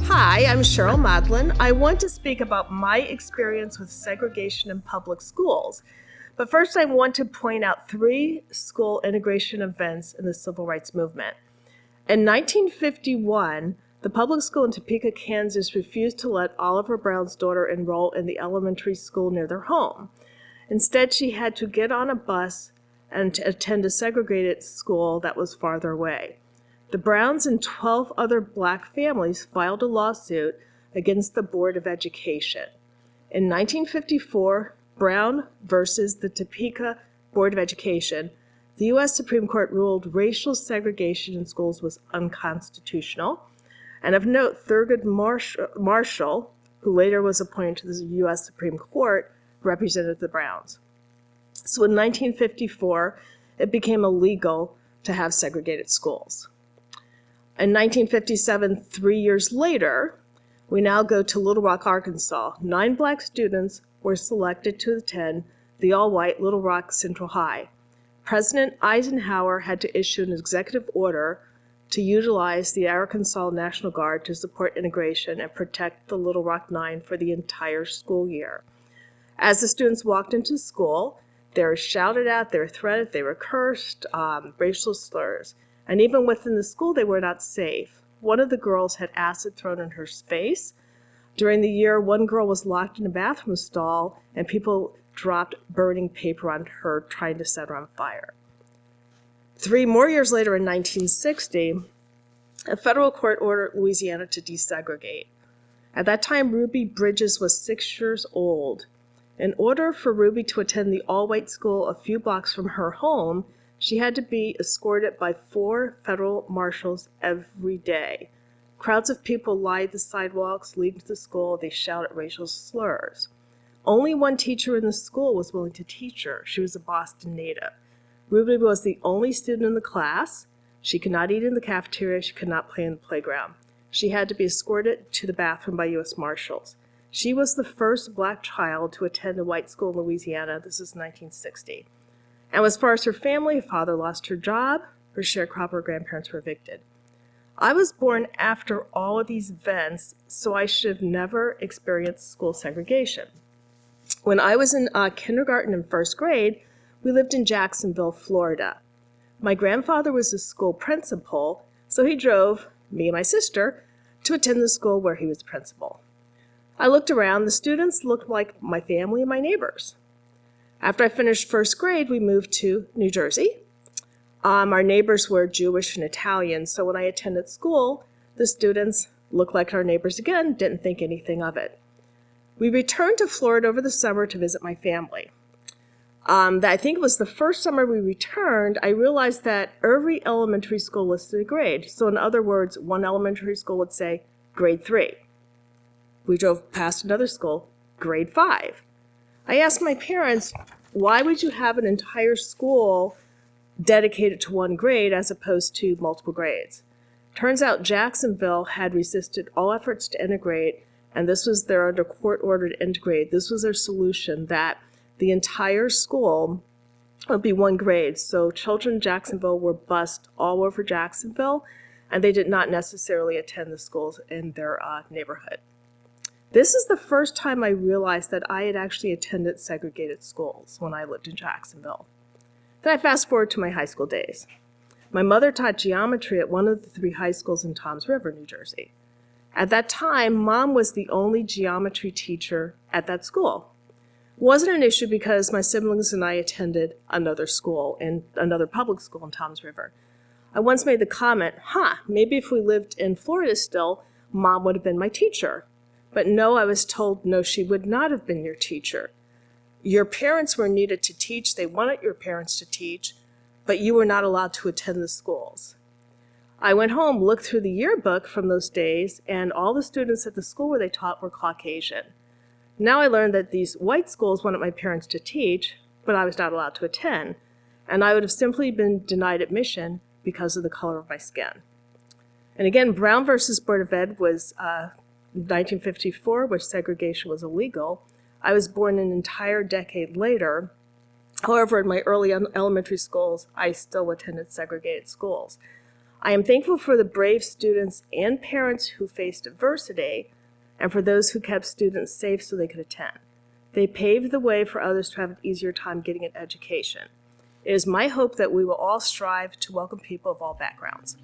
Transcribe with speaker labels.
Speaker 1: Hi, I'm Sheryl Modlin. I want to speak about my experience with segregation in public schools. But first, I want to point out 3 school integration events in the civil rights movement. In 1951, the public school in Topeka, Kansas refused to let Oliver Brown's daughter enroll in the elementary school near their home. Instead, she had to get on a bus and attend a segregated school that was farther away. The Browns and 12 other black families filed a lawsuit against the Board of Education. In 1954, Brown versus the Topeka Board of Education, the U.S. Supreme Court ruled racial segregation in schools was unconstitutional. And of note, Thurgood Marshall, who later was appointed to the U.S. Supreme Court, represented the Browns. So in 1954, it became illegal to have segregated schools. In 1957, 3 years later, we now go to Little Rock, Arkansas. 9 black students were selected to attend the all-white Little Rock Central High. President Eisenhower had to issue an executive order to utilize the Arkansas National Guard to support integration and protect the Little Rock 9 for the entire school year. As the students walked into school, they were shouted at, they were threatened, they were cursed, racial slurs. And even within the school, they were not safe. One of the girls had acid thrown in her face. During the year, one girl was locked in a bathroom stall, and people dropped burning paper on her, trying to set her on fire. 3 more years later, in 1960, a federal court ordered Louisiana to desegregate. At that time, Ruby Bridges was 6 years old. In order for Ruby to attend the all-white school a few blocks from her home, she had to be escorted by 4 federal marshals every day. Crowds of people lined the sidewalks leading to the school. They shouted racial slurs. Only one teacher in the school was willing to teach her. She was a Boston native. Ruby was the only student in the class. She could not eat in the cafeteria. She could not play in the playground. She had to be escorted to the bathroom by U.S. Marshals. She was the first black child to attend a white school in Louisiana. This is 1960. And as far as her family, her father lost her job, her sharecropper, her grandparents were evicted. I was born after all of these events, so I should have never experienced school segregation. When I was in kindergarten and 1st grade, we lived in Jacksonville, Florida. My grandfather was the school principal, so he drove me and my sister to attend the school where he was principal. I looked around. The students looked like my family and my neighbors. After I finished 1st grade, we moved to New Jersey. Our neighbors were Jewish and Italian, so when I attended school, the students looked like our neighbors again, didn't think anything of it. We returned to Florida over the summer to visit my family. I think it was the first summer we returned, I realized that every elementary school listed a grade. So in other words, one elementary school would say grade 3. We drove past another school, grade 5. I asked my parents, why would you have an entire school dedicated to one grade as opposed to multiple grades? Turns out Jacksonville had resisted all efforts to integrate, and this was their under court order to integrate. This was their solution, that the entire school would be one grade. So children in Jacksonville were bused all over Jacksonville, and they did not necessarily attend the schools in their neighborhood. This is the first time I realized that I had actually attended segregated schools when I lived in Jacksonville. Then I fast forward to my high school days. My mother taught geometry at one of the 3 high schools in Toms River, New Jersey. At that time, Mom was the only geometry teacher at that school. It wasn't an issue because my siblings and I attended another school, in another public school in Toms River. I once made the comment, maybe if we lived in Florida still, Mom would have been my teacher. But no, I was told, no, she would not have been your teacher. Your parents were needed to teach. They wanted your parents to teach, but you were not allowed to attend the schools. I went home, looked through the yearbook from those days, and all the students at the school where they taught were Caucasian. Now I learned that these white schools wanted my parents to teach, but I was not allowed to attend, and I would have simply been denied admission because of the color of my skin. And again, Brown versus Board of Ed was 1954, where segregation was illegal. I was born an entire decade later, However, in my early elementary schools, I still attended segregated schools. I am thankful for the brave students and parents who faced adversity and for those who kept students safe so they could attend. They paved the way for others to have an easier time getting an education. It is my hope that we will all strive to welcome people of all backgrounds.